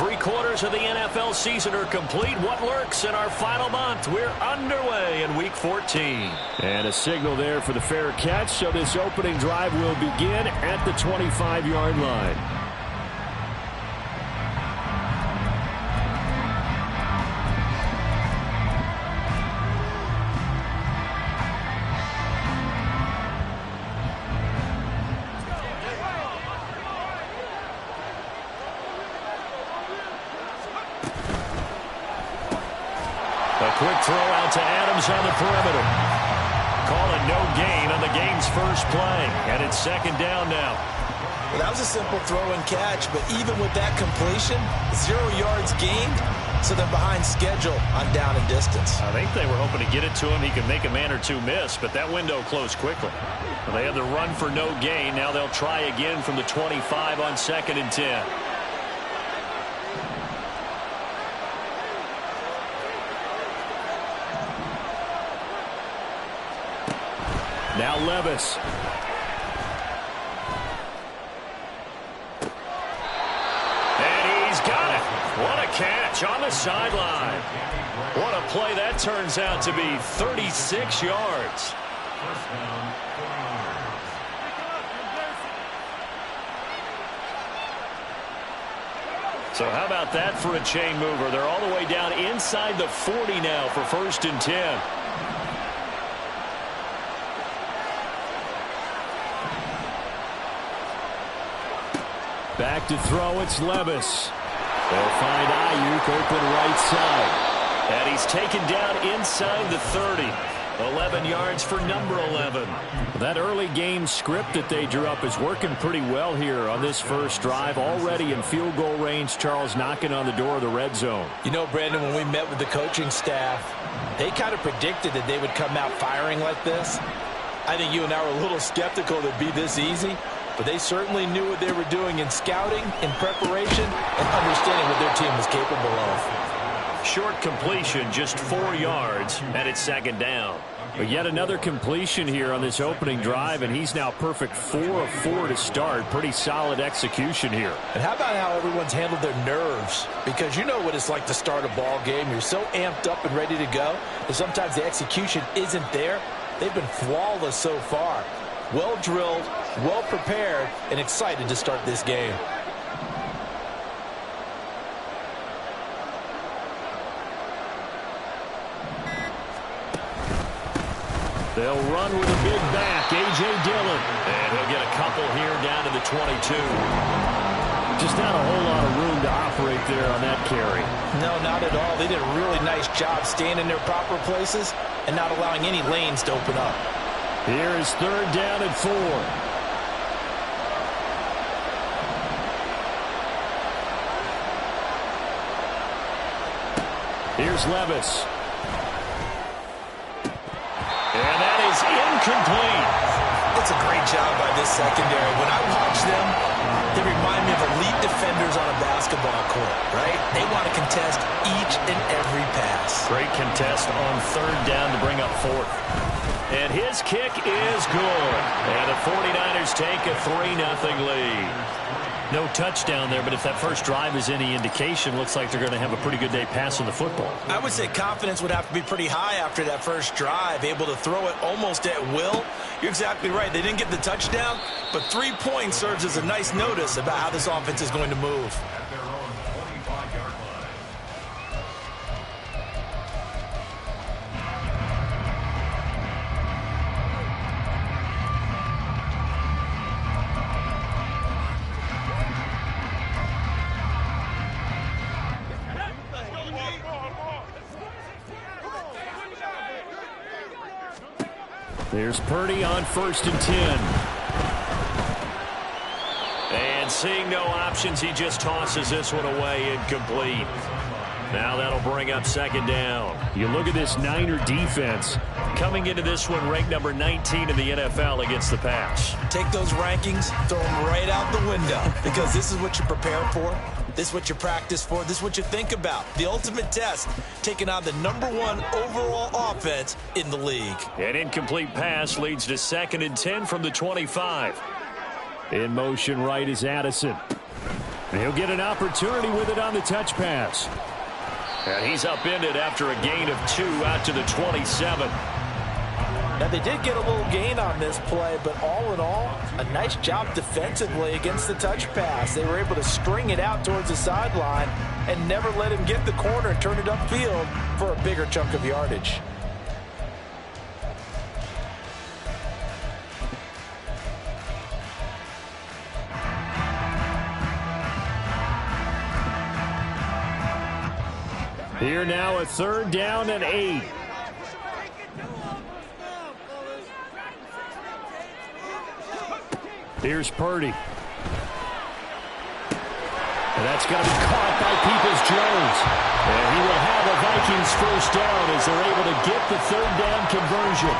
3/4 of the NFL season are complete. What lurks in our final month? We're underway in Week 14. And a signal there for the fair catch, so this opening drive will begin at the 25-yard line. Quick throw out to Adams on the perimeter. Call it no gain on the game's first play. And it's second down now. Well, that was a simple throw and catch, but even with that completion, 0 yards gained, so they're behind schedule on down and distance. I think they were hoping to get it to him. He could make a man or two miss, but that window closed quickly. Well, they had the run for no gain. Now they'll try again from the 25 on 2nd and 10. Now Levis. And he's got it. What a catch on the sideline. What a play that turns out to be. 36 yards. So how about that for a chain mover? They're all the way down inside the 40 now for 1st and 10. Back to throw, it's Levis. They'll find Ayuk open right side. And he's taken down inside the 30. 11 yards for number 11. That early game script that they drew up is working pretty well here on this first drive. Already in field goal range, Charles knocking on the door of the red zone. You know, Brandon, when we met with the coaching staff, they kind of predicted that they would come out firing like this. I think you and I were a little skeptical that it'd be this easy. But they certainly knew what they were doing in scouting, in preparation, and understanding what their team was capable of. Short completion, just 4 yards, and it's second down. But yet another completion here on this opening drive, and he's now perfect 4 of 4 to start. Pretty solid execution here. And how about how everyone's handled their nerves? Because you know what it's like to start a ball game. You're so amped up and ready to go, and sometimes the execution isn't there. They've been flawless so far. Well drilled, well prepared, and excited to start this game. They'll run with a big back, A.J. Dillon. And he'll get a couple here down to the 22. Just not a whole lot of room to operate there on that carry. No, not at all. They did a really nice job staying in their proper places and not allowing any lanes to open up. Here is 3rd down and 4. Here's Levis. And that is incomplete. It's a great job by this secondary. When I watch them, they remind me of elite defenders on a basketball court, right? They want to contest each and every pass. Great contest on 3rd down to bring up 4th. And his kick is good. And the 49ers take a 3-0 lead. No touchdown there, but if that first drive is any indication, looks like they're going to have a pretty good day passing the football. I would say confidence would have to be pretty high after that first drive, able to throw it almost at will. You're exactly right. They didn't get the touchdown, but 3 points serves as a nice notice about how this offense is going to move. There's Purdy on 1st and 10. And seeing no options, he just tosses this one away, incomplete. Now that'll bring up 2nd down. You look at this Niner defense. Coming into this one ranked number 19 in the NFL against the pass. Take those rankings, throw them right out the window, because this is what you prepare for. This is what you practice for. This is what you think about. The ultimate test, taking on the #1 overall offense in the league. An incomplete pass leads to 2nd and 10 from the 25. In motion right is Addison. And he'll get an opportunity with it on the touch pass. And he's upended after a gain of 2 out to the 27. Now, they did get a little gain on this play, but all in all, a nice job defensively against the touch pass. They were able to string it out towards the sideline and never let him get the corner and turn it upfield for a bigger chunk of yardage. Here now, a 3rd down and 8. Here's Purdy. And that's going to be caught by Peoples-Jones. And he will have a Vikings first down as they're able to get the 3rd down conversion.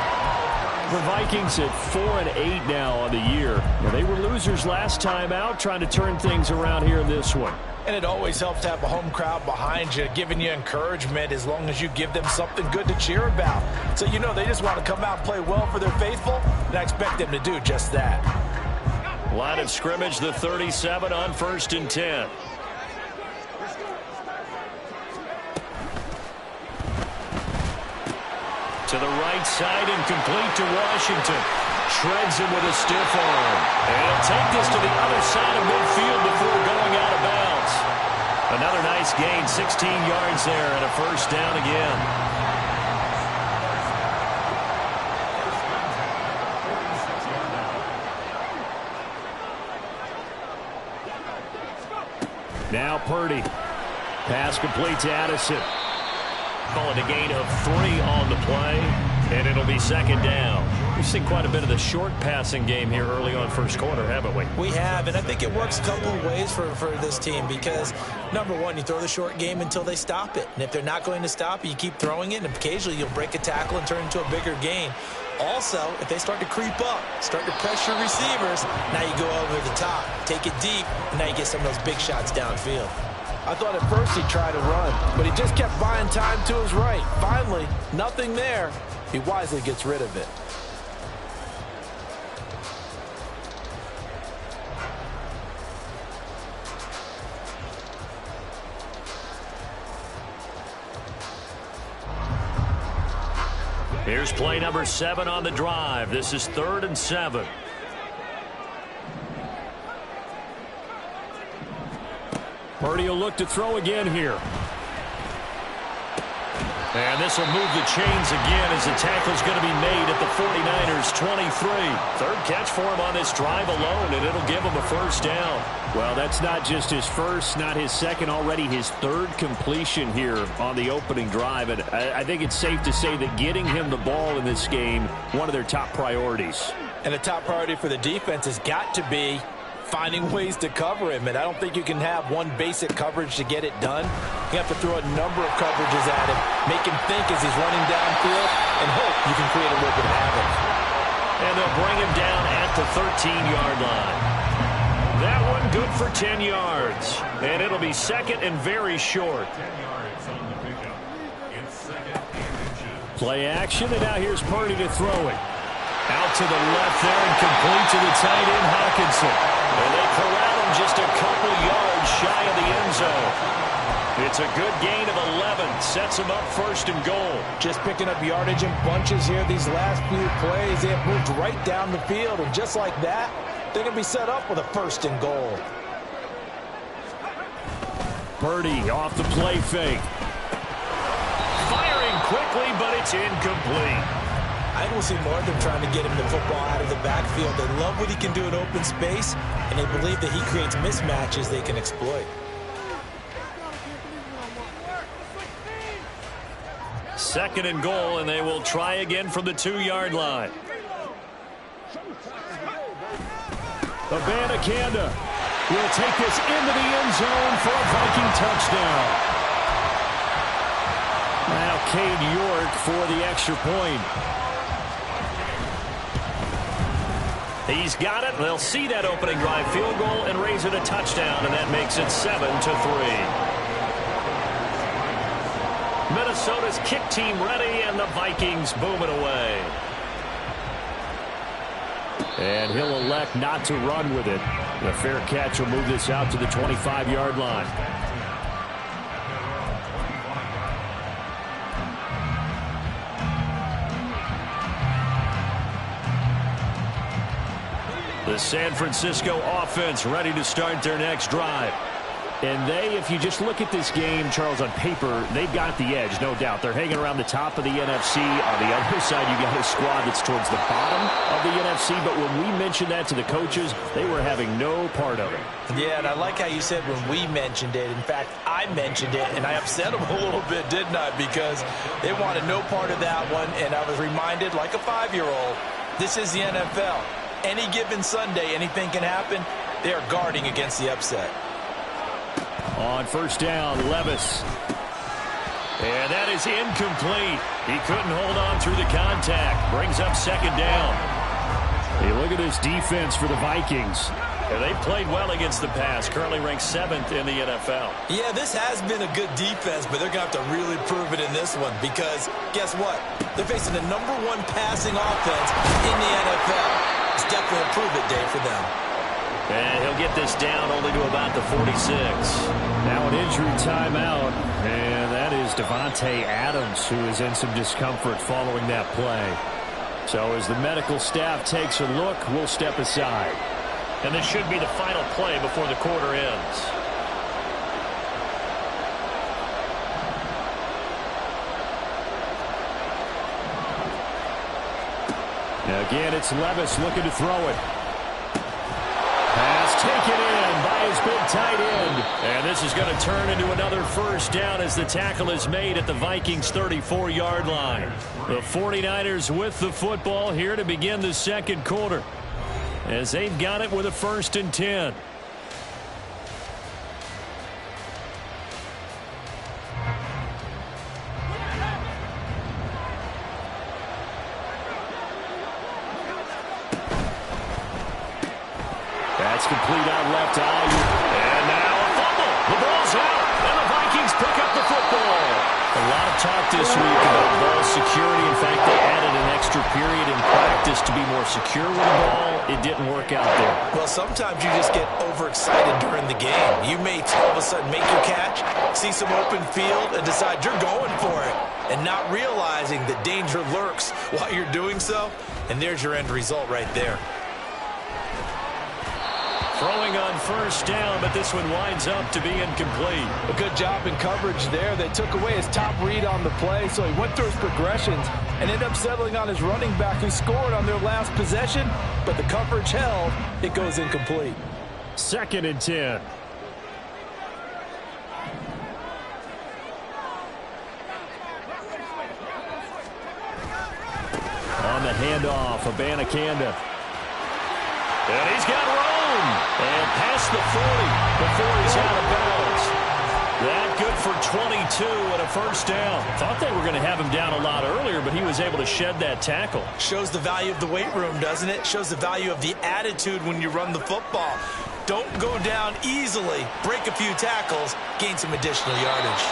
The Vikings at 4-8 now on the year. Well, they were losers last time out, trying to turn things around here in this one. And it always helps to have a home crowd behind you, giving you encouragement as long as you give them something good to cheer about. So you know they just want to come out and play well for their faithful, and I expect them to do just that. Line of scrimmage, the 37 on 1st and 10. To the right side and complete to Washington. Shreds him with a stiff arm. And he'll take this to the other side of midfield before going out of bounds. Another nice gain, 16 yards there and a first down again. Now Purdy. Pass complete to Addison. Call it a gain of 3 on the play, and it'll be 2nd down. We've seen quite a bit of the short passing game here early on first quarter, haven't we? We have, and I think it works a couple of ways for this team because, number one, you throw the short game until they stop it. And if they're not going to stop it, you keep throwing it, and occasionally you'll break a tackle and turn it into a bigger gain. Also, if they start to creep up, start to pressure receivers, now you go over the top, take it deep, and now you get some of those big shots downfield. I thought at first he'd try to run, but he just kept buying time to his right. Finally, nothing there. He wisely gets rid of it. Here's play number 7 on the drive. This is 3rd and 7. Purdy will look to throw again here. And this will move the chains again as the tackle's going to be made at the 49ers 23. 3rd catch for him on this drive alone, and it'll give him a first down. Well, that's not just his first, not his second, already his 3rd completion here on the opening drive. And I think it's safe to say that getting him the ball in this game, one of their top priorities. And the top priority for the defense has got to be finding ways to cover him, and I don't think you can have one basic coverage to get it done. You have to throw a number of coverages at him, make him think as he's running downfield, and hope you can create a little bit of havoc. And they'll bring him down at the 13-yard line. That one good for 10 yards, and it'll be 2nd and very short. Play action, and now here's Purdy to throw it. Out to the left there and complete to the tight end, Hawkinson. And they corral him just a couple yards shy of the end zone. It's a good gain of 11. Sets him up 1st and goal. Just picking up yardage in bunches here these last few plays. They have moved right down the field, and just like that, they're going to be set up with a 1st and goal. Purdy off the play fake. Firing quickly, but it's incomplete. I think we'll see more of them trying to get him the football out of the backfield. They love what he can do in open space, and they believe that he creates mismatches they can exploit. 2nd and goal, and they will try again from the 2-yard line. Abanikanda will take this into the end zone for a Viking touchdown. Now Cade York for the extra point. He's got it. They'll see that opening drive field goal and raise it a touchdown, and that makes it 7-3. Minnesota's kick team ready, and the Vikings boom it away. And he'll elect not to run with it. The fair catch will move this out to the 25-yard line. The San Francisco offense ready to start their next drive. And they, if you just look at this game, Charles, on paper, they've got the edge, no doubt. They're hanging around the top of the NFC. On the other side, you got a squad that's towards the bottom of the NFC. But when we mentioned that to the coaches, they were having no part of it. Yeah, and I like how you said when we mentioned it. In fact, I mentioned it, and I upset them a little bit, didn't I? Because they wanted no part of that one, and I was reminded, like a 5-year-old, this is the NFL. Any given Sunday, anything can happen. They are guarding against the upset. On first down, Levis. And that is incomplete. He couldn't hold on through the contact. Brings up second down. Hey, look at this defense for the Vikings. And they played well against the pass. Currently ranked 7th in the NFL. Yeah, this has been a good defense, but they're going to have to really prove it in this one because guess what? They're facing the #1 passing offense in the NFL. It's definitely a prove-it day for them. And he'll get this down only to about the 46. Now an injury timeout, and that is Devontae Adams, who is in some discomfort following that play. So as the medical staff takes a look, we'll step aside. And this should be the final play before the quarter ends. Now again, it's Levis looking to throw it. Pass taken in by his big tight end. And this is going to turn into another first down as the tackle is made at the Vikings' 34-yard line. The 49ers with the football here to begin the second quarter, as they've got it with a 1st and 10. That's complete out left to Ayuk. And now a fumble. The ball's out, and the Vikings pick up the football. A lot of talk this week about ball security. In fact, they added an extra period in practice to be more secure with the ball. It didn't work out there. Well, sometimes you just get overexcited during the game. You may all of a sudden make your catch, see some open field, and decide you're going for it, and not realizing that danger lurks while you're doing so. And there's your end result right there. Throwing on first down, but this one winds up to be incomplete. A good job in coverage there. They took away his top read on the play, so he went through his progressions and ended up settling on his running back who scored on their last possession, but the coverage held. It goes incomplete. 2nd and 10. On the handoff, Abanikanda. And he's got room. And past the 40 before he's out of bounds. That good for 22 and a first down. Thought they were going to have him down a lot earlier, but he was able to shed that tackle. Shows the value of the weight room, doesn't it? Shows the value of the attitude when you run the football. Don't go down easily. Break a few tackles. Gain some additional yardage.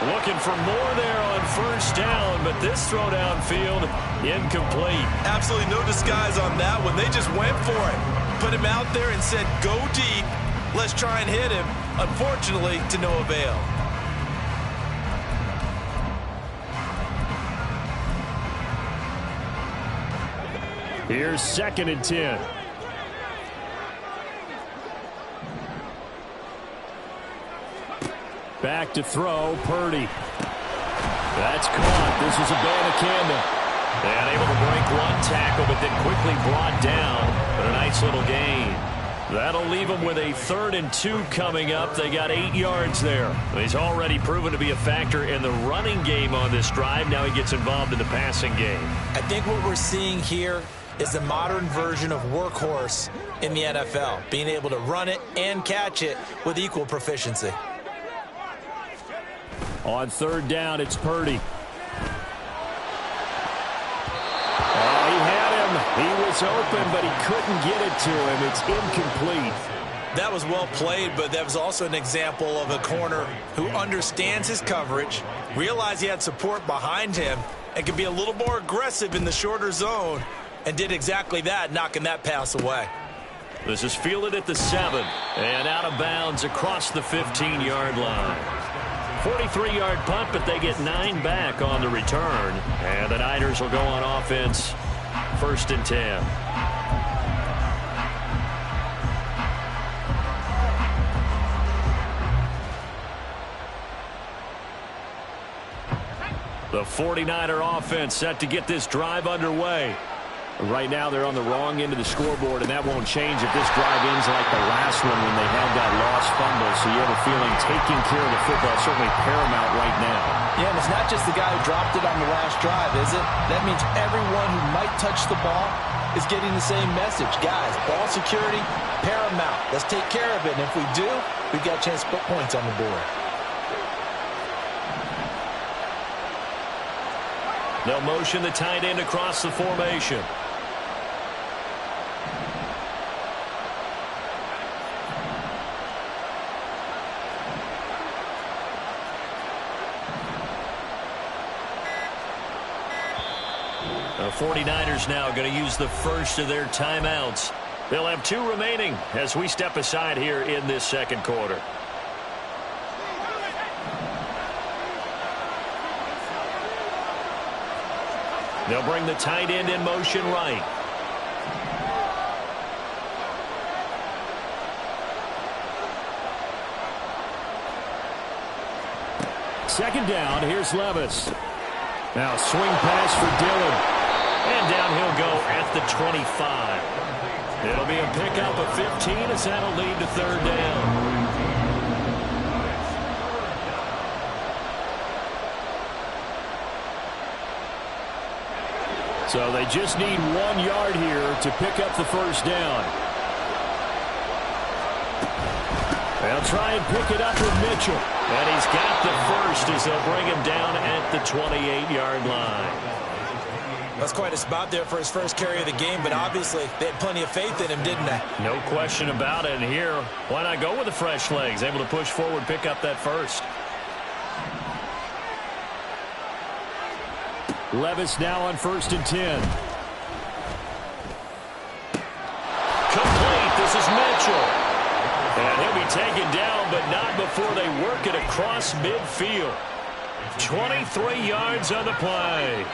Looking for more there on first down, but this throw downfield, incomplete. Absolutely no disguise on that one. They just went for it. Put him out there and said, go deep. Let's try and hit him. Unfortunately, to no avail. Here's 2nd and 10. Back to throw, Purdy. That's caught. This is Abanikanda. And able to break one tackle, but then quickly brought down. But a nice little gain. That'll leave them with a 3rd and 2 coming up. They got 8 yards there. He's already proven to be a factor in the running game on this drive. Now he gets involved in the passing game. I think what we're seeing here is the modern version of workhorse in the NFL. Being able to run it and catch it with equal proficiency. On 3rd down, it's Purdy. He was open, but he couldn't get it to him. It's incomplete. That was well played, but that was also an example of a corner who understands his coverage, realized he had support behind him, and can be a little more aggressive in the shorter zone and did exactly that, knocking that pass away. This is fielded at the 7 and out of bounds across the 15-yard line. 43-yard punt, but they get 9 back on the return. And the Niners will go on offense, 1st and 10. The 49er offense set to get this drive underway. Right now they're on the wrong end of the scoreboard, and that won't change if this drive ends like the last one when they had that lost fumble. So you have a feeling taking care of the football is certainly paramount right now. Yeah, and it's not just the guy who dropped it on the last drive, is it? That means everyone who might touch the ball is getting the same message. Guys, ball security, paramount. Let's take care of it, and if we do, we've got a chance to put points on the board. They'll motion the tight end across the formation. The 49ers now going to use the first of their timeouts. They'll have 2 remaining as we step aside here in this second quarter. They'll bring the tight end in motion right. Second down, here's Levis. Now swing pass for Dillon. And down he'll go at the 25. It'll be a pickup of 15 as that'll lead to 3rd down. So they just need 1 yard here to pick up the 1st down. They'll try and pick it up with Mitchell. And he's got the first as they'll bring him down at the 28-yard line. That's quite a spot there for his first carry of the game, but obviously they had plenty of faith in him, didn't they? No question about it. And here, why not go with the fresh legs? Able to push forward, pick up that first. Levis now on 1st and 10. Complete. This is Mitchell. And he'll be taken down, but not before they work it across midfield. 23 yards on the play.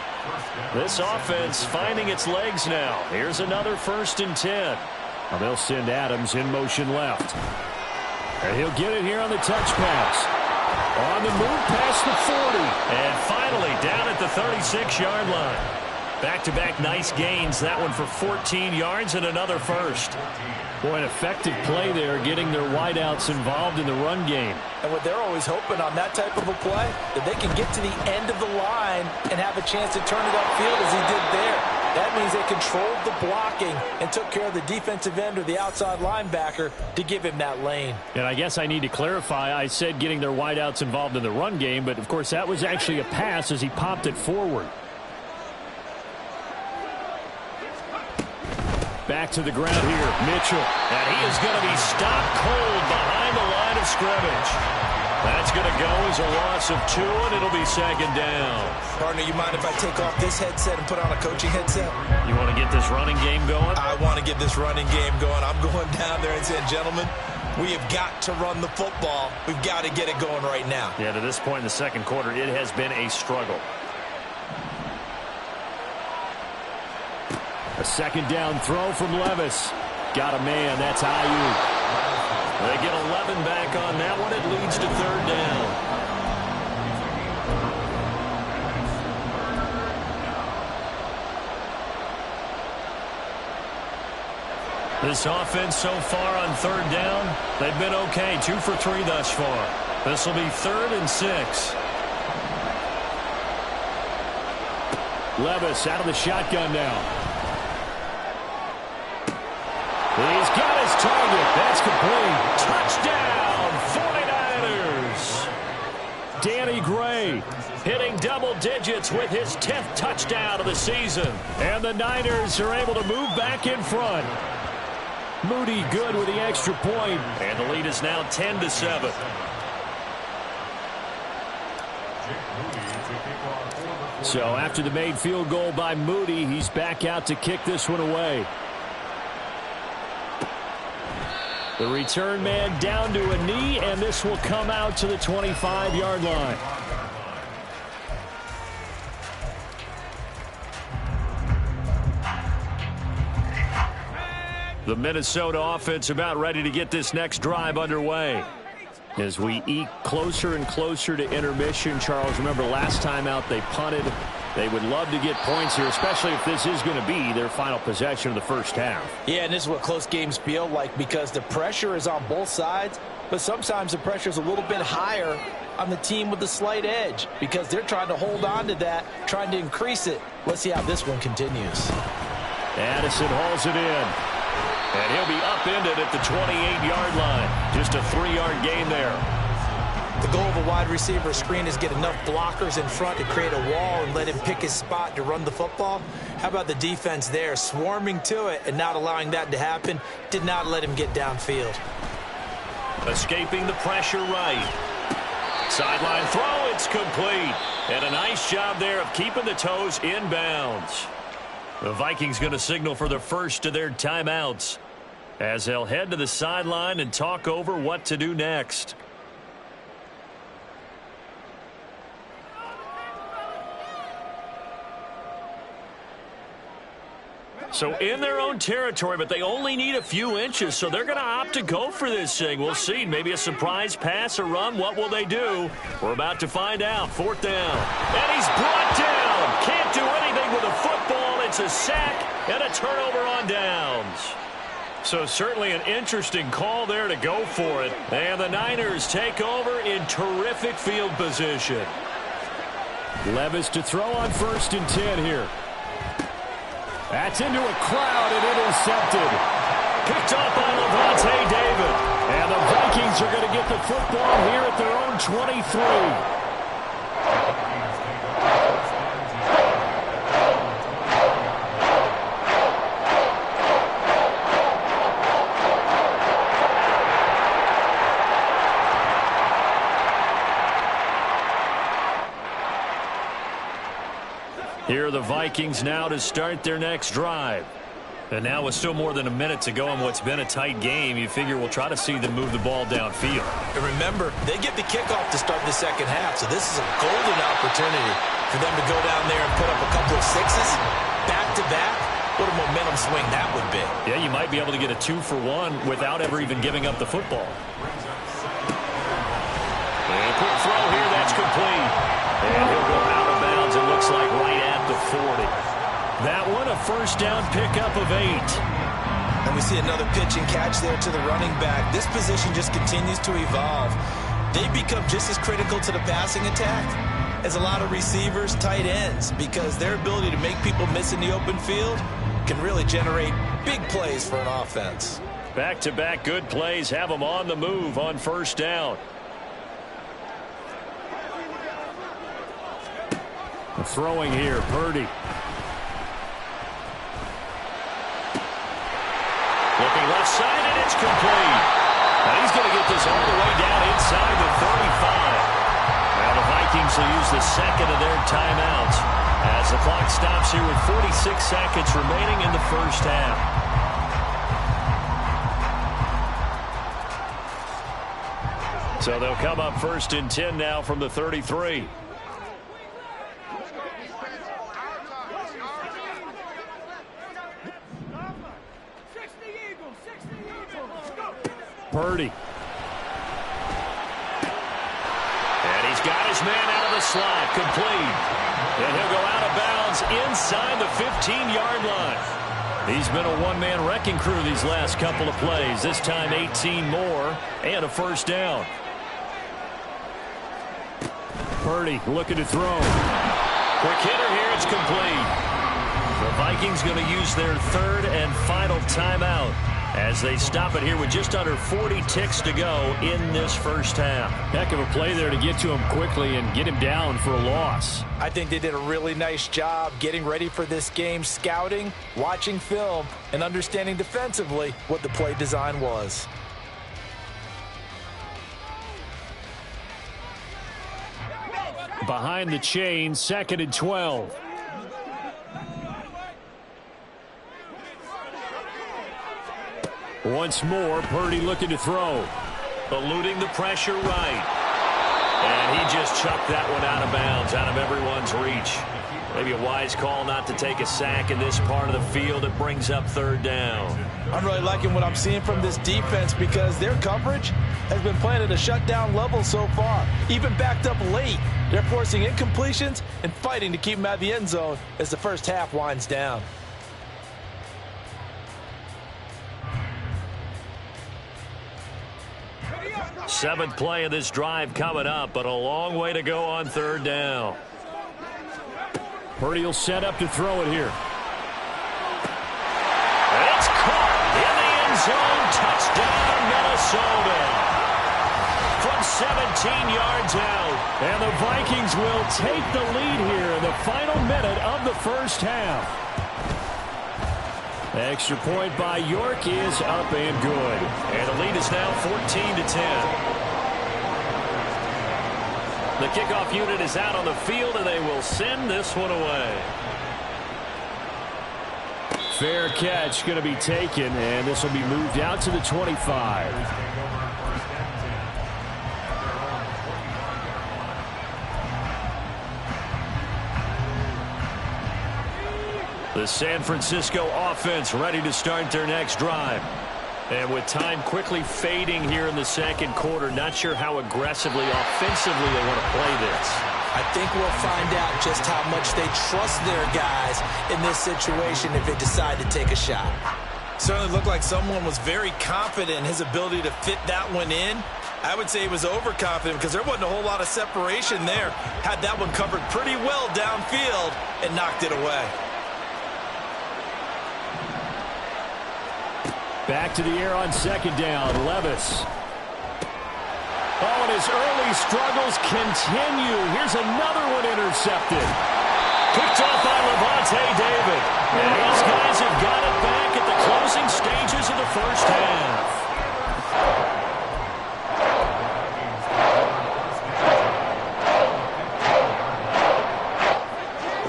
This offense finding its legs now. Here's another 1st and 10. Now they'll send Adams in motion left. And he'll get it here on the touch pass. On the move past the 40. And finally down at the 36-yard line. Back-to-back nice gains. That one for 14 yards and another first. Boy, an effective play there, getting their wideouts involved in the run game. And what they're always hoping on that type of a play, that they can get to the end of the line and have a chance to turn it upfield as he did there. That means they controlled the blocking and took care of the defensive end or the outside linebacker to give him that lane. And I guess I need to clarify, I said getting their wideouts involved in the run game, but of course that was actually a pass as he popped it forward. Back to the ground here, Mitchell. And he is going to be stopped cold behind the line of scrimmage. That's going to go as a loss of 2, and it'll be 2nd down. Partner, you mind if I take off this headset and put on a coaching headset? You want to get this running game going? I want to get this running game going. I'm going down there and saying, gentlemen, we have got to run the football. We've got to get it going right now. Yeah, to this point in the second quarter, it has been a struggle. A 2nd down throw from Levis. Got a man, that's Ayuk. They get 11 back on that one. It leads to 3rd down. This offense so far on 3rd down, they've been okay. 2 for 3 thus far. This will be 3rd and 6. Levis out of the shotgun now. He's got his target. That's complete. Touchdown, 49ers. Danny Gray hitting double digits with his 10th touchdown of the season. And the Niners are able to move back in front. Moody good with the extra point. And the lead is now 10-7. So after the made field goal by Moody, he's back out to kick this one away. The return man down to a knee, and this will come out to the 25-yard line. The Minnesota offense about ready to get this next drive underway. As we eke closer and closer to intermission, Charles, remember last time out they punted. They would love to get points here, especially if this is going to be their final possession of the first half. Yeah, and this is what close games feel like because the pressure is on both sides, but sometimes the pressure is a little bit higher on the team with the slight edge because they're trying to hold on to that, trying to increase it. Let's see how this one continues. Addison hauls it in. And he'll be upended at the 28-yard line. Just a 3-yard gain there. The goal of a wide receiver screen is get enough blockers in front to create a wall and let him pick his spot to run the football. How about the defense there, swarming to it and not allowing that to happen? Did not let him get downfield. Escaping the pressure right. Sideline throw, it's complete. And a nice job there of keeping the toes in bounds. The Vikings going to signal for the first of their timeouts as they'll head to the sideline and talk over what to do next. So in their own territory, but they only need a few inches, so they're going to opt to go for this thing. We'll see. Maybe a surprise pass or run. What will they do? We're about to find out. 4th down. And he's brought down. Can't do anything with a football. It's a sack and a turnover on downs. So certainly an interesting call there to go for it. And the Niners take over in terrific field position. Levis to throw on 1st and 10 here. That's into a crowd and intercepted. Picked up by Levante David. And the Vikings are going to get the football here at their own 23. Here are the Vikings now to start their next drive. And now with still more than a minute to go in what's been a tight game, you figure we'll try to see them move the ball downfield. And remember, they get the kickoff to start the second half, so this is a golden opportunity for them to go down there and put up a couple of sixes back-to-back. What a momentum swing that would be. Yeah, you might be able to get a 2-for-1 without ever even giving up the football. And a quick throw here, that's complete. And he'll go out of bounds, it looks like right at the 40. That one, a first down pickup of 8. And we see another pitch and catch there to the running back. This position just continues to evolve. They become just as critical to the passing attack as a lot of receivers, tight ends, because their ability to make people miss in the open field can really generate big plays for an offense. Back-to-back good plays have them on the move on first down. Throwing here, Purdy. Looking left side, and it's complete. And he's going to get this all the way down inside the 35. Now the Vikings will use the second of their timeouts as the clock stops here with 46 seconds remaining in the first half. So they'll come up 1st and 10 now from the 33. Purdy. And he's got his man out of the slot, complete. And he'll go out of bounds inside the 15-yard line. He's been a one-man wrecking crew these last couple of plays. This time 18 more and a first down. Purdy looking to throw. Quick hitter here, it's complete. The Vikings going to use their third and final timeout as they stop it here with just under 40 ticks to go in this first half. Heck of a play there to get to him quickly and get him down for a loss. I think they did a really nice job getting ready for this game, scouting, watching film, and understanding defensively what the play design was. behind the chain, 2nd and 12. Once more, Purdy looking to throw. Eluding the pressure right. And he just chucked that one out of bounds, out of everyone's reach. Maybe a wise call not to take a sack in this part of the field. It brings up 3rd down. I'm really liking what I'm seeing from this defense because their coverage has been playing at a shutdown level so far. Even backed up late, they're forcing incompletions and fighting to keep them out of the end zone as the first half winds down. Seventh play of this drive coming up, but a long way to go on 3rd down. Purdy will set up to throw it here. It's caught in the end zone. Touchdown, Minnesota. From 17 yards out. And the Vikings will take the lead here in the final minute of the first half. Extra point by York is up and good. And the lead is now 14-10. The kickoff unit is out on the field, and they will send this one away. Fair catch going to be taken, and this will be moved out to the 25. The San Francisco offense ready to start their next drive. And with time quickly fading here in the second quarter, not sure how aggressively, offensively they want to play this. I think we'll find out just how much they trust their guys in this situation if they decide to take a shot. Certainly looked like someone was very confident in his ability to fit that one in. I would say he was overconfident because there wasn't a whole lot of separation there. Had that one covered pretty well downfield and knocked it away. Back to the air on 2nd down, Levis. Oh, and his early struggles continue. Here's another one intercepted. Picked off by Levante David. And these guys have got it back at the closing stages of the first half.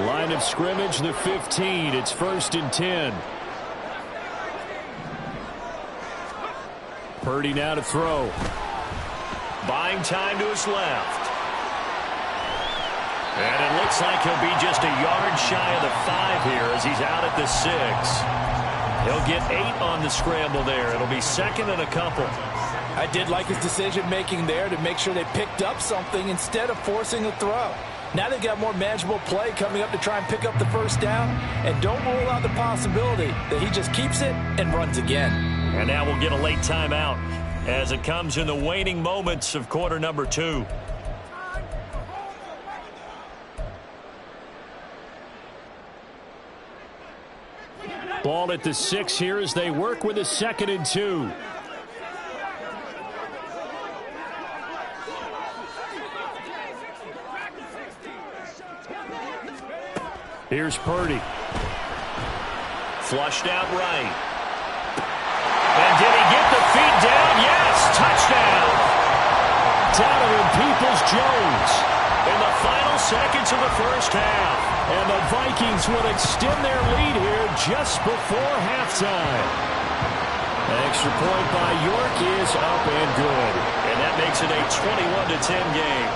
Line of scrimmage, the 15. It's 1st and 10. Purdy now to throw. Buying time to his left. And it looks like he'll be just a yard shy of the 5 here as he's out at the 6. He'll get 8 on the scramble there. It'll be 2nd and a couple. I did like his decision-making there to make sure they picked up something instead of forcing a throw. Now they've got more manageable play coming up to try and pick up the first down. And don't rule out the possibility that he just keeps it and runs again. And now we'll get a late timeout as it comes in the waning moments of quarter number 2. Ball at the 6 here as they work with a 2nd and 2. Here's Purdy. Flushed out right. And did he get the feet down? Yes, touchdown. Donovan Peoples-Jones. In the final seconds of the first half. And the Vikings will extend their lead here just before halftime. Extra point by York is up and good. And that makes it a 21-10 game.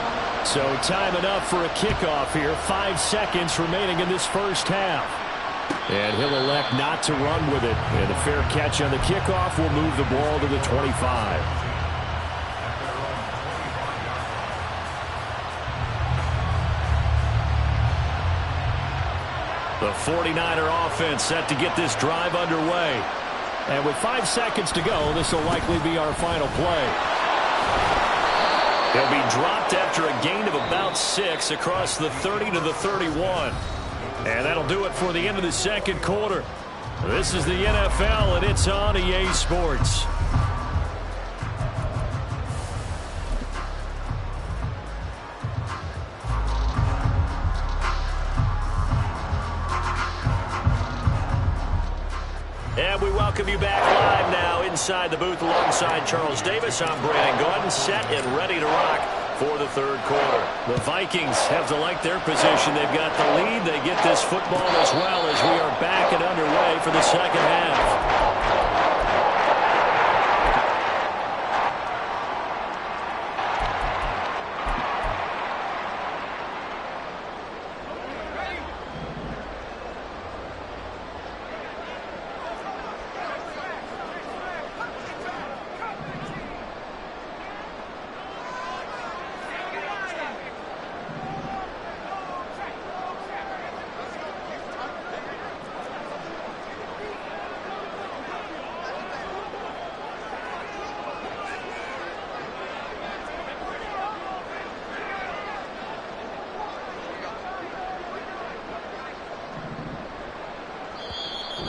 So time enough for a kickoff here. 5 seconds remaining in this first half. And he'll elect not to run with it. And a fair catch on the kickoff will move the ball to the 25. The 49er offense set to get this drive underway. And with 5 seconds to go, this will likely be our final play. He'll be dropped after a gain of about 6 across the 30 to the 31. And that'll do it for the end of the second quarter. This is the NFL, and it's on EA Sports. And we welcome you back live now inside the booth alongside Charles Davis. I'm Brandon Gordon, set and ready to rock for the third quarter. The Vikings have to like their position. They've got the lead. They get this football as well as we are back and underway for the second half.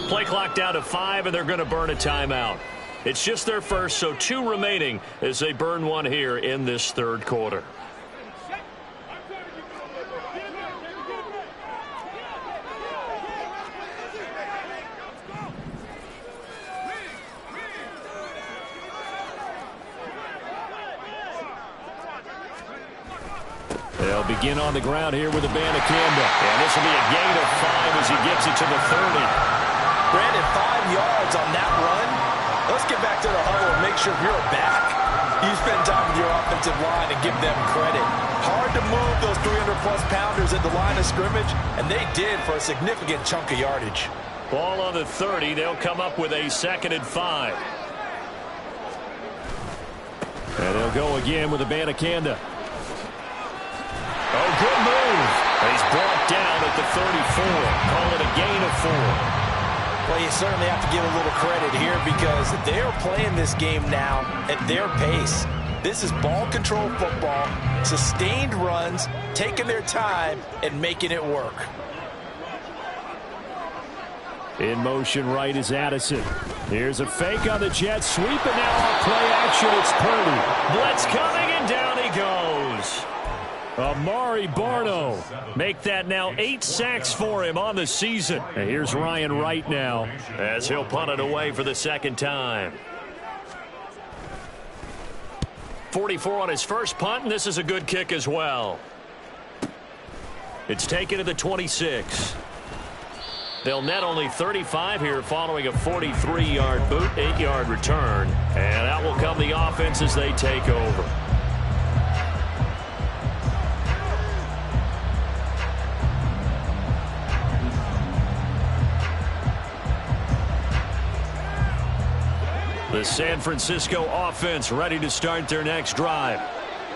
Play clock down to 5, and they're going to burn a timeout. It's just their first, so 2 remaining as they burn one here in this third quarter. They'll begin on the ground here with a Banacanda. And this will be a gain of 5 as he gets it to the 30. Brandon, 5 yards on that run. Let's get back to the huddle and make sure you're back. You spend time with your offensive line and give them credit. Hard to move those 300-plus pounders at the line of scrimmage, and they did for a significant chunk of yardage. Ball on the 30. They'll come up with a 2nd and 5. And they'll go again with a Banacanda. Oh, good move. He's brought down at the 34. Call it a gain of 4. Well, you certainly have to give a little credit here because they are playing this game now at their pace. This is ball control football, sustained runs, taking their time and making it work. In motion right is Addison. Here's a fake on the jet sweep, and now on play action, it's Purdy. Blitz coming, and down he goes. Amari Barno. Make that now 8 sacks for him on the season. And here's Ryan Wright now as he'll punt it away for the second time. 44 on his first punt, and this is a good kick as well. It's taken to the 26. They'll net only 35 here following a 43-yard boot, 8-yard return. And out will come the offense as they take over. The San Francisco offense ready to start their next drive.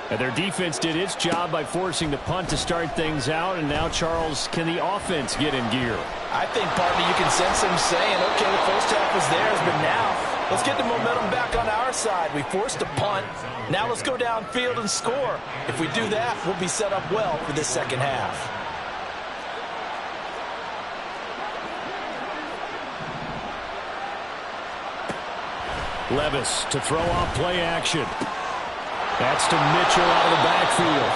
And their defense did its job by forcing the punt to start things out. And now, Charles, can the offense get in gear? I think, partner, you can sense them saying, okay, the first half was theirs, but now let's get the momentum back on our side. We forced a punt. Now let's go downfield and score. If we do that, we'll be set up well for this second half. Levis to throw off play action. That's to Mitchell out of the backfield.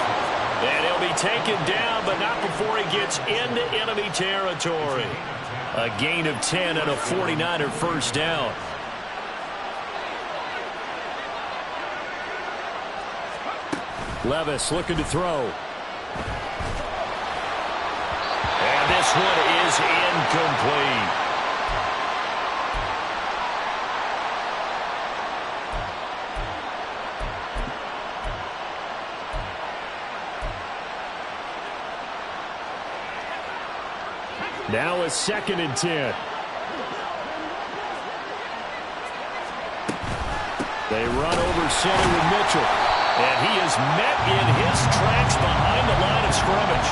And he'll be taken down, but not before he gets into enemy territory. A gain of 10 and a 49er first down. Levis looking to throw. And this one is incomplete. Now a 2nd and 10. They run over center with Mitchell. And he is met in his tracks behind the line of scrimmage.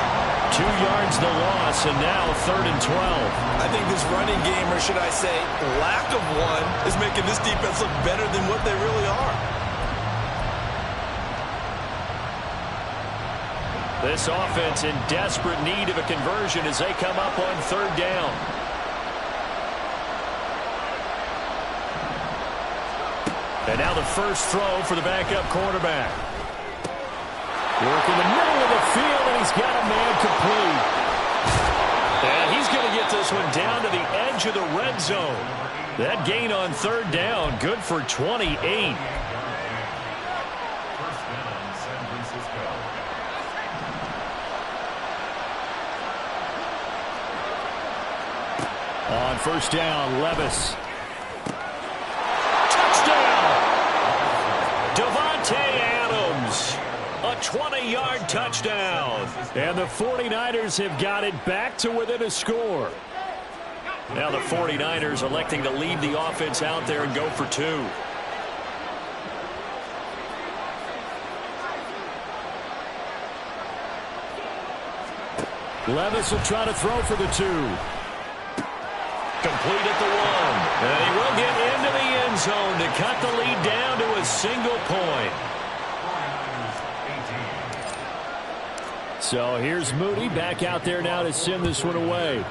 2 yards the loss, and now 3rd and 12. I think this running game, or should I say lack of one, is making this defense look better than what they really are. This offense in desperate need of a conversion as they come up on 3rd down. And now the first throw for the backup quarterback. Work in the middle of the field, and he's got a man complete. And he's going to get this one down to the edge of the red zone. That gain on 3rd down, good for 28. first down. Levis. Touchdown! Davante Adams. A 20-yard touchdown. And the 49ers have got it back to within a score. Now the 49ers electing to leave the offense out there and go for two. Levis will try to throw for the two. Complete at the one. And he will get into the end zone to cut the lead down to a single point. So here's Moody back out there now to send this one away.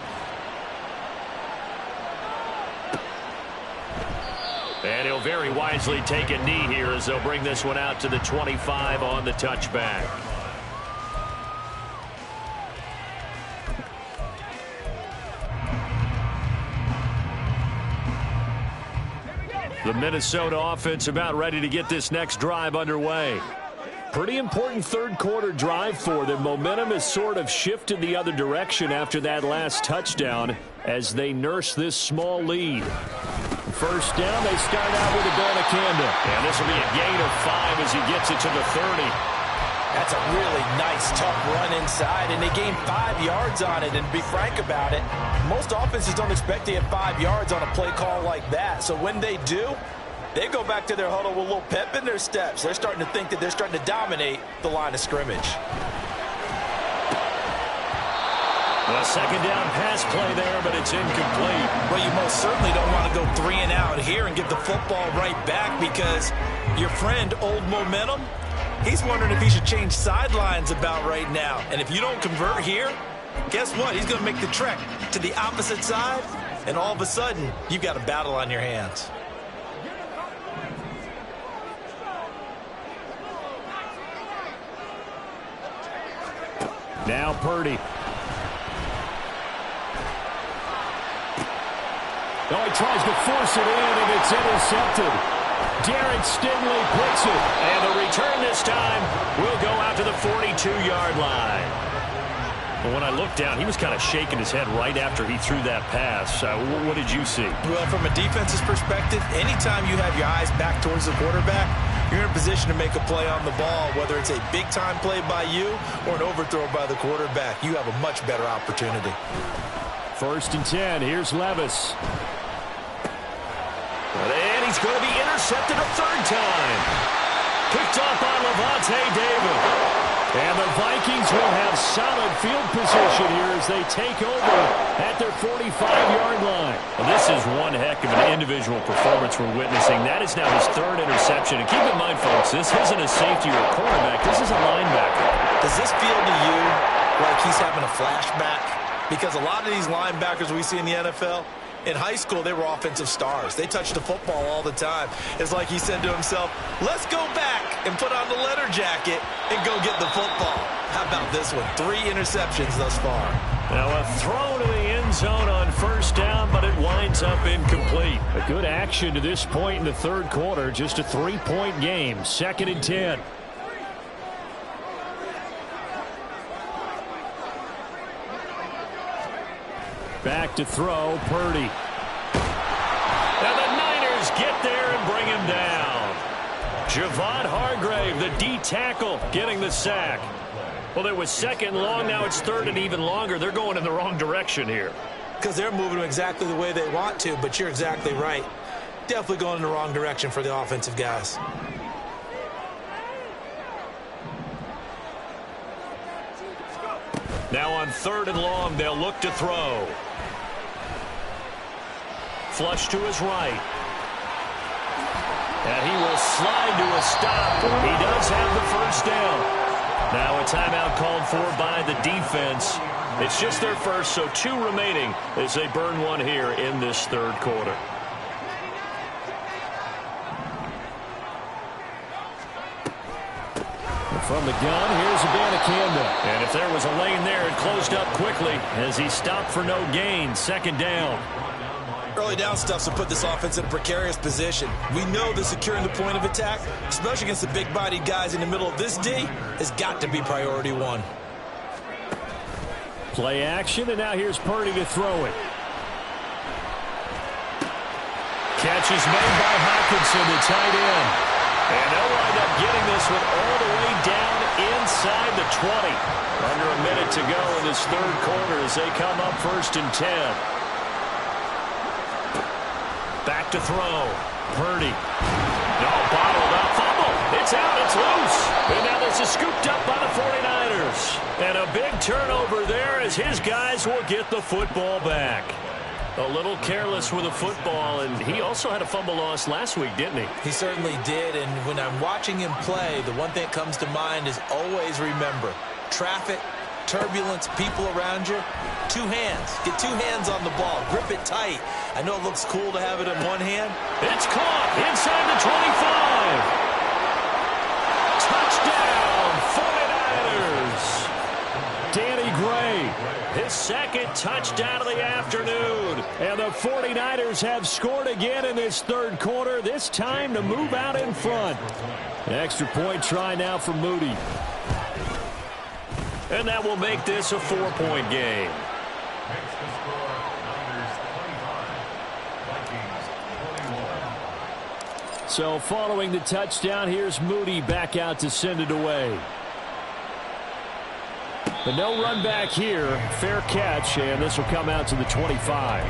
And he'll very wisely take a knee here as they'll bring this one out to the 25 on the touchback. The Minnesota offense about ready to get this next drive underway. Pretty important third quarter drive for them. Momentum has sort of shifted the other direction after that last touchdown as they nurse this small lead. First down, they start out with Abanikanda. And this will be a gain of 5 as he gets it to the 30. That's a really nice, tough run inside, and they gained 5 yards on it. And to be frank about it, most offenses don't expect to get 5 yards on a play call like that. So when they do, they go back to their huddle with a little pep in their steps. They're starting to think that they're starting to dominate the line of scrimmage. A second down pass play there, but it's incomplete. Well, you most certainly don't want to go 3 and out here and get the football right back because your friend, Old Momentum, he's wondering if he should change sidelines about right now. And if you don't convert here, guess what? He's going to make the trek to the opposite side, and all of a sudden, you've got a battle on your hands. Now Purdy. Oh, he tries to force it in, and it's intercepted. Derek Stingley picks it. And the return this time will go out to the 42-yard line. Well, when I looked down, he was kind of shaking his head right after he threw that pass. What did you see? Well, from a defense's perspective, anytime you have your eyes back towards the quarterback, you're in a position to make a play on the ball, whether it's a big-time play by you or an overthrow by the quarterback. You have a much better opportunity. First and 10. Here's Levis. And he's going to be intercepted a third time. Picked off by Levante David. And the Vikings will have solid field position here as they take over at their 45-yard line. Well, this is one heck of an individual performance we're witnessing. That is now his third interception. And keep in mind, folks, this isn't a safety or a cornerback. This is a linebacker. Does this feel to you like he's having a flashback? Because a lot of these linebackers we see in the NFL, in high school, they were offensive stars. They touched the football all the time. It's like he said to himself, let's go back and put on the letter jacket and go get the football. How about this one? 3 interceptions thus far. Now a throw to the end zone on first down, but it winds up incomplete. A good action to this point in the third quarter. Just a 3-point game. 2nd and 10. Back to throw, Purdy. Now the Niners get there and bring him down. Javon Hargrave, the D tackle, getting the sack. Well, it was 2nd and long. Now it's 3rd and even longer. They're going in the wrong direction here. Because they're moving exactly the way they want to, but you're exactly right. Definitely going in the wrong direction for the offensive guys. Now on 3rd and long, they'll look to throw. Flush to his right. And he will slide to a stop. He does have the first down. Now a timeout called for by the defense. It's just their first, so 2 remaining as they burn one here in this third quarter. From the gun, here's Abanikanda. And if there was a lane there, it closed up quickly as he stopped for no gain. 2nd down. Early down stuff to put this offense in a precarious position. We know that securing the point of attack, especially against the big-bodied guys in the middle of this D, has got to be priority 1. Play action, and now here's Purdy to throw it. catch is made by Hawkinson, the tight end. And they'll wind up getting this one all the way down inside the 20. Under a minute to go in this third quarter as they come up 1st and 10. Back to throw. Purdy. No, bottled up. Fumble. It's out. It's loose. And now this is scooped up by the 49ers. And a big turnover there as his guys will get the football back. A little careless with a football, and he also had a fumble loss last week, didn't he? He certainly did, and when I'm watching him play, the one thing that comes to mind is always remember, traffic, turbulence, people around you, 2 hands. Get 2 hands on the ball. Grip it tight. I know it looks cool to have it in one hand. It's caught inside the 25. Touchdown, 49ers. Danny Gray, his second touchdown of the afternoon. And the 49ers have scored again in this third quarter, this time to move out in front. Extra point try now for Moody. And that will make this a 4-point game. So following the touchdown, here's Moody back out to send it away. But no run back here. Fair catch, and this will come out to the 25.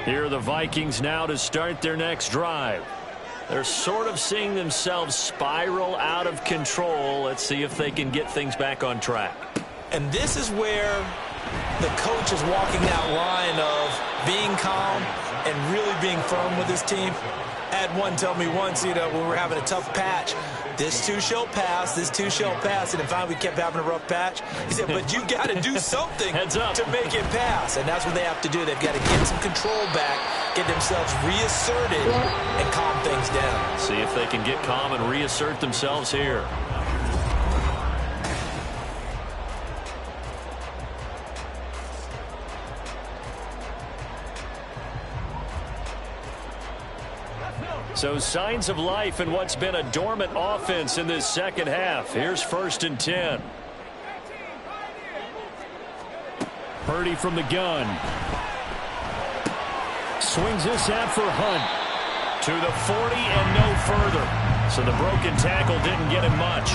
Here are the Vikings now to start their next drive. They're sort of seeing themselves spiral out of control. Let's see if they can get things back on track. And this is where the coach is walking that line of being calm and really being firm with his team. I had one tell me once, when we were having a tough patch, this too shall pass, this too shall pass. And then finally we kept having a rough patch. He said, but you got to do something to make it pass. And that's what they have to do. They've got to get some control back, get themselves reasserted, and calm things down. See if they can get calm and reassert themselves here. So signs of life in what's been a dormant offense in this second half. Here's 1st and 10. Purdy from the gun. Swings this out for Hunt. To the 40 and no further. So the broken tackle didn't get him much.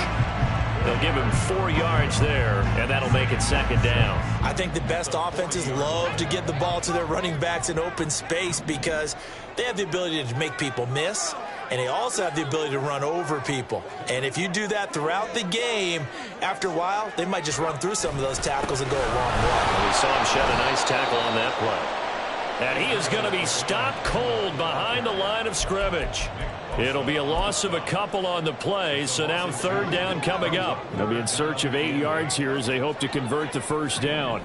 They'll give him 4 yards there, and that'll make it 2nd down. I think the best offenses love to get the ball to their running backs in open space because they have the ability to make people miss, and they also have the ability to run over people. And if you do that throughout the game, after a while, they might just run through some of those tackles and go a long way. We saw him shed a nice tackle on that play. And he is going to be stopped cold behind the line of scrimmage. It'll be a loss of a couple on the play, so now 3rd down coming up. They'll be in search of 8 yards here as they hope to convert the 1st down.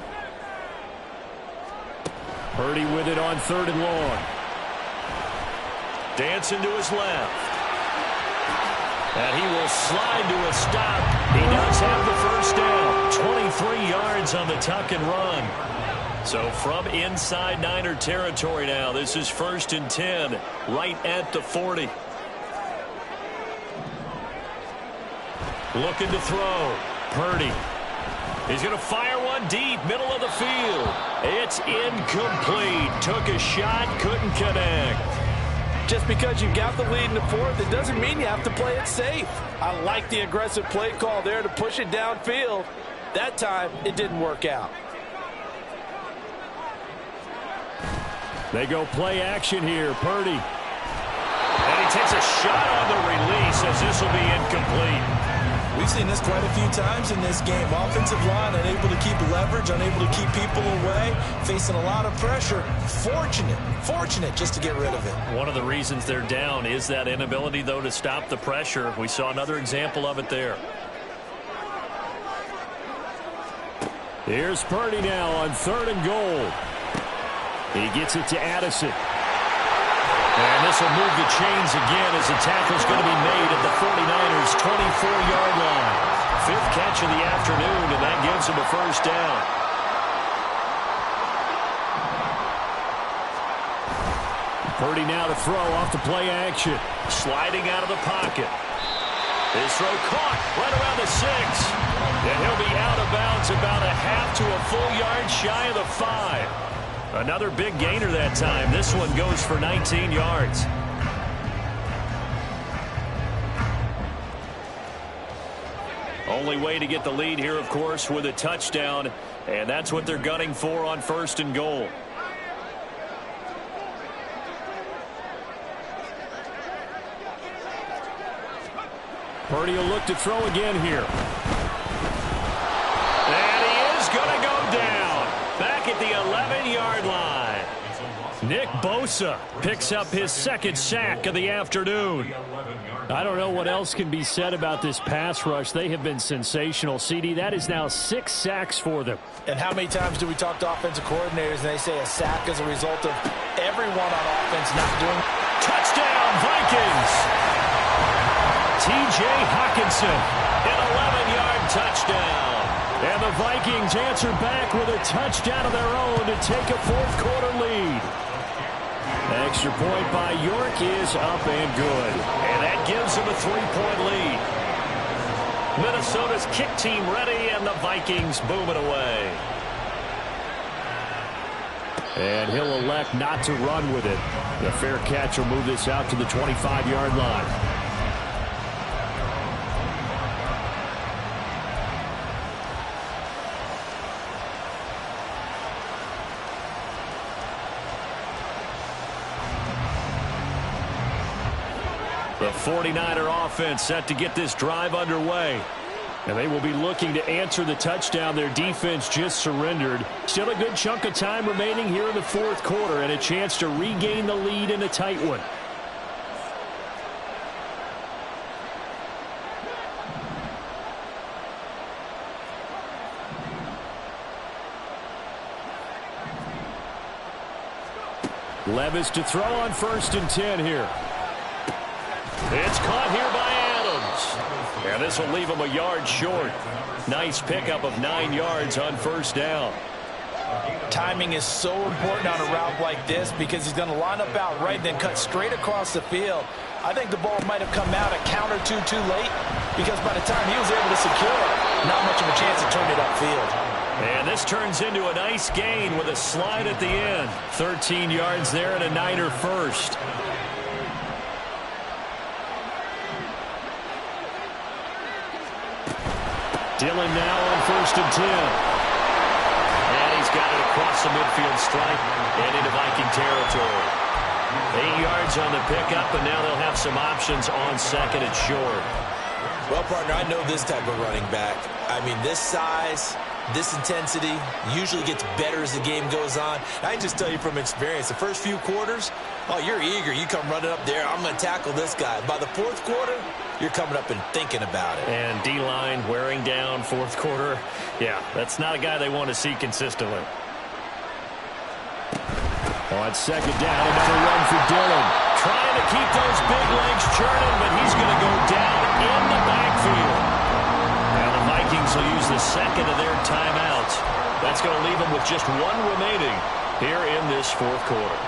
Purdy with it on 3rd and long. Dancing to his left. And he will slide to a stop. He does have the 1st down. 23 yards on the tuck and run. So from inside Niner territory now, this is 1st and 10, right at the 40. Looking to throw. Purdy. He's going to fire one deep, middle of the field. It's incomplete. Took a shot, couldn't connect. Just because you got the lead in the 4th, it doesn't mean you have to play it safe. I like the aggressive play call there to push it downfield. That time, it didn't work out. They go play action here. Purdy. And he takes a shot on the release as this will be incomplete. We've seen this quite a few times in this game. Offensive line unable to keep leverage, unable to keep people away, facing a lot of pressure. Fortunate just to get rid of it. One of the reasons they're down is that inability, though, to stop the pressure. We saw another example of it there. Here's Purdy now on 3rd and goal. He gets it to Addison. And this will move the chains again as the tackle's going to be made at the 49ers' 24-yard line. 5th catch of the afternoon, and that gives him a 1st down. Purdy now to throw off the play action. Sliding out of the pocket. His throw caught right around the 6. And he'll be out of bounds about a half to a full yard shy of the 5. Another big gainer that time. This one goes for 19 yards. Only way to get the lead here, of course, with a touchdown. And that's what they're gunning for on 1st and goal. Purdy will look to throw again here. And he is going to go down. Back at the 11-yard line. Nick Bosa picks up his 2nd sack of the afternoon. I don't know what else can be said about this pass rush. They have been sensational, CD. That is now 6 sacks for them. And how many times do we talk to offensive coordinators and they say a sack is a result of everyone on offense not doing? Touchdown, Vikings! T.J. Hockenson. An 11-yard touchdown. And the Vikings answer back with a touchdown of their own to take a 4th quarter lead. Extra point by York is up and good. And that gives them a 3-point lead. Minnesota's kick team ready, and the Vikings boom it away. And he'll elect not to run with it. The fair catch will move this out to the 25-yard line. The 49er offense set to get this drive underway. And they will be looking to answer the touchdown their defense just surrendered. Still a good chunk of time remaining here in the 4th quarter and a chance to regain the lead in a tight one. Levis to throw on 1st and 10 here. It's caught here by Adams. And this will leave him a yard short. Nice pickup of 9 yards on 1st down. Timing is so important on a route like this because he's going to line up out right and then cut straight across the field. I think the ball might have come out a count or two too late because by the time he was able to secure it, not much of a chance to turn it upfield. And this turns into a nice gain with a slide at the end. 13 yards there and a Niner first. Dillon now on 1st and 10. And he's got it across the midfield stripe and into Viking territory. 8 yards on the pickup, and now they'll have some options on 2nd and short. Well, partner, I know this type of running back. I mean, this size, this intensity usually gets better as the game goes on. I can just tell you from experience, the first few quarters, oh, you're eager. You come running up there, I'm going to tackle this guy. By the 4th quarter, you're coming up and thinking about it. And D-line wearing down 4th quarter. Yeah, that's not a guy they want to see consistently. On 2nd down, another run for Dillon. Trying to keep those big legs churning, but he's going to go down in the backfield. Now the Vikings will use the 2nd of their timeouts. That's going to leave them with just 1 remaining here in this 4th quarter.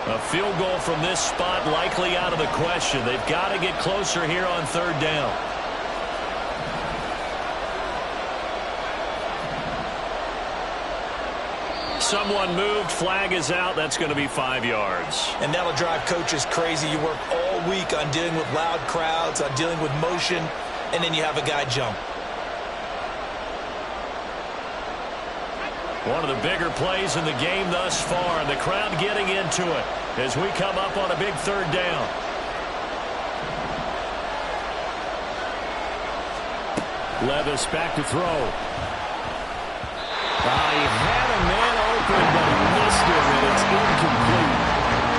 A field goal from this spot likely out of the question. They've got to get closer here on 3rd down. Someone moved. Flag is out. That's going to be 5 yards. And that'll drive coaches crazy. You work all week on dealing with loud crowds, on dealing with motion, and then you have a guy jump. One of the bigger plays in the game thus far, and the crowd getting into it as we come up on a big 3rd down. Levis back to throw. He had a man open, but he missed him, and it's incomplete.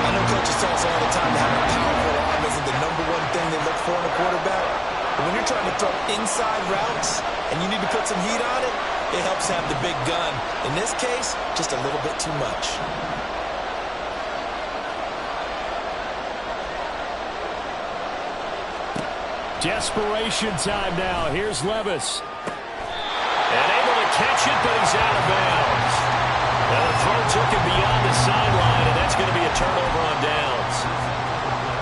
I know coaches tell us all the time that having a powerful arm isn't the #1 thing they look for in a quarterback. But when you're trying to throw inside routes and you need to put some heat on it, it helps have the big gun. In this case, just a little bit too much. Desperation time now. Here's Levis. And able to catch it, but he's out of bounds. Now the throw took him beyond the sideline, and that's going to be a turnover on downs.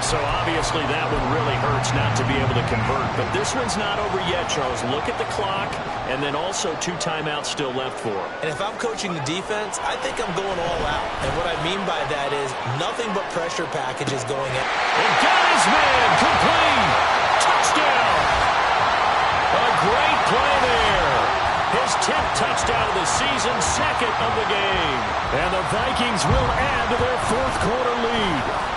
So So obviously that one really hurts not to be able to convert. But this one's not over yet, Charles. Look at the clock, and then also 2 timeouts still left for him. And if I'm coaching the defense, I think I'm going all out. And what I mean by that is nothing but pressure packages going in. And got his man complete. Touchdown. A great play there. His 10th touchdown of the season, 2nd of the game. And the Vikings will add to their 4th quarter lead.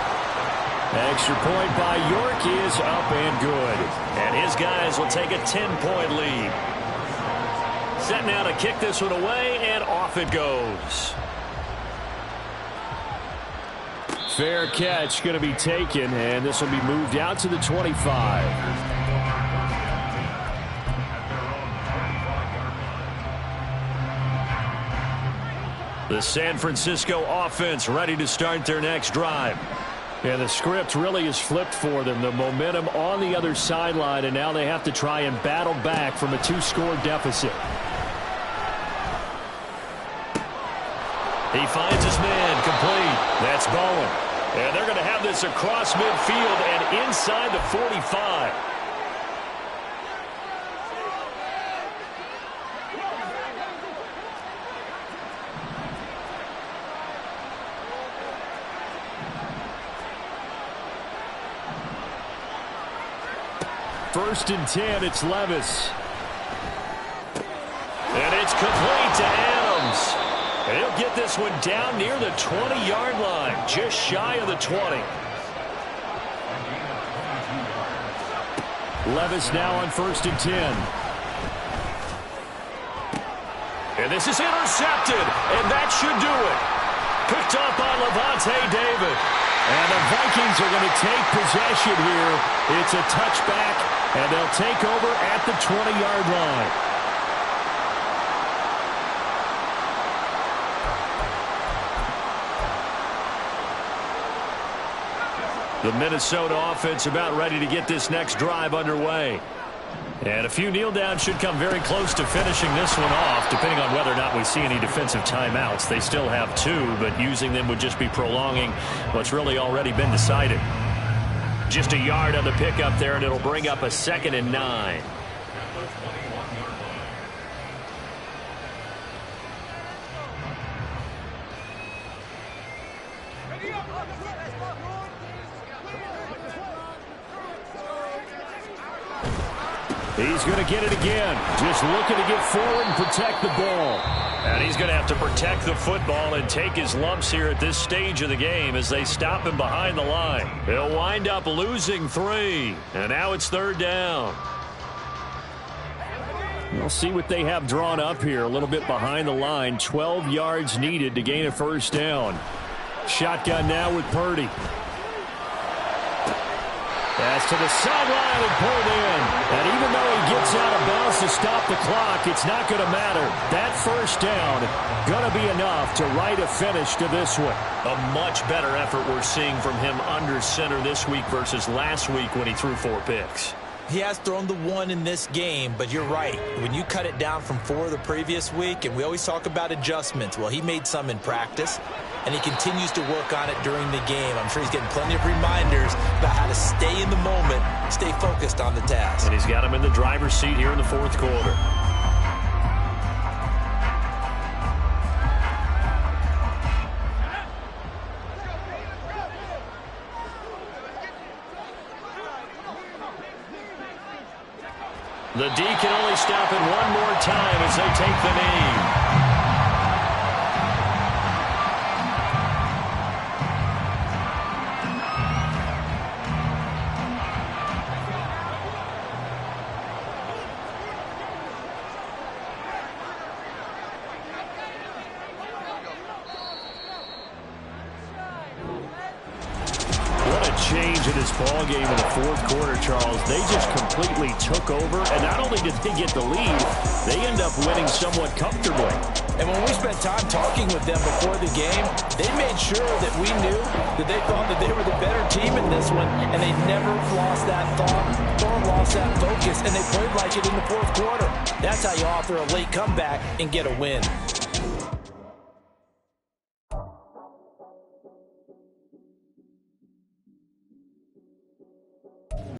Extra point by York is up and good. And his guys will take a 10-point lead. Set now to kick this one away, and off it goes. Fair catch going to be taken, and this will be moved out to the 25. The San Francisco offense ready to start their next drive. And the script really is flipped for them. The momentum on the other sideline, and now they have to try and battle back from a 2-score deficit. He finds his man complete. That's Bowen. And they're going to have this across midfield and inside the 45. First and 10, it's Levis. And it's complete to Adams. And he'll get this one down near the 20-yard line, just shy of the 20. Levis now on first and 10. And this is intercepted, and that should do it. Picked up by Levante David. And the Vikings are going to take possession here. It's a touchback, and they'll take over at the 20-yard line. The Minnesota offense about ready to get this next drive underway. And a few kneel downs should come very close to finishing this one off, depending on whether or not we see any defensive timeouts. They still have 2, but using them would just be prolonging what's really already been decided. Just a yard on the pickup there, and it'll bring up a 2nd and 9. He's going to get it again. Just looking to get forward and protect the ball. And he's going to have to protect the football and take his lumps here at this stage of the game as they stop him behind the line. He'll wind up losing 3. And now it's 3rd down. We'll see what they have drawn up here. A little bit behind the line. 12 yards needed to gain a 1st down. Shotgun now with Purdy. Pass to the sideline and pulled in. And even though he gets out of bounds to stop the clock, it's not going to matter. That 1st down going to be enough to write a finish to this one. A much better effort we're seeing from him under center this week versus last week when he threw 4 picks. He has thrown the 1 in this game, but you're right. When you cut it down from 4 the previous week, and we always talk about adjustments, well, he made some in practice, and he continues to work on it during the game. I'm sure he's getting plenty of reminders about how to stay in the moment, stay focused on the task. And he's got him in the driver's seat here in the 4th quarter. The D can only stop it one more time as they take the knee. Change in this ball game in the 4th quarter, Charles. They just completely took over, and not only did they get the lead, they end up winning somewhat comfortably. And when we spent time talking with them before the game, they made sure that we knew that they thought that they were the better team in this one, and they never lost that thought or lost that focus, and they played like it in the 4th quarter. That's how you offer a late comeback and get a win.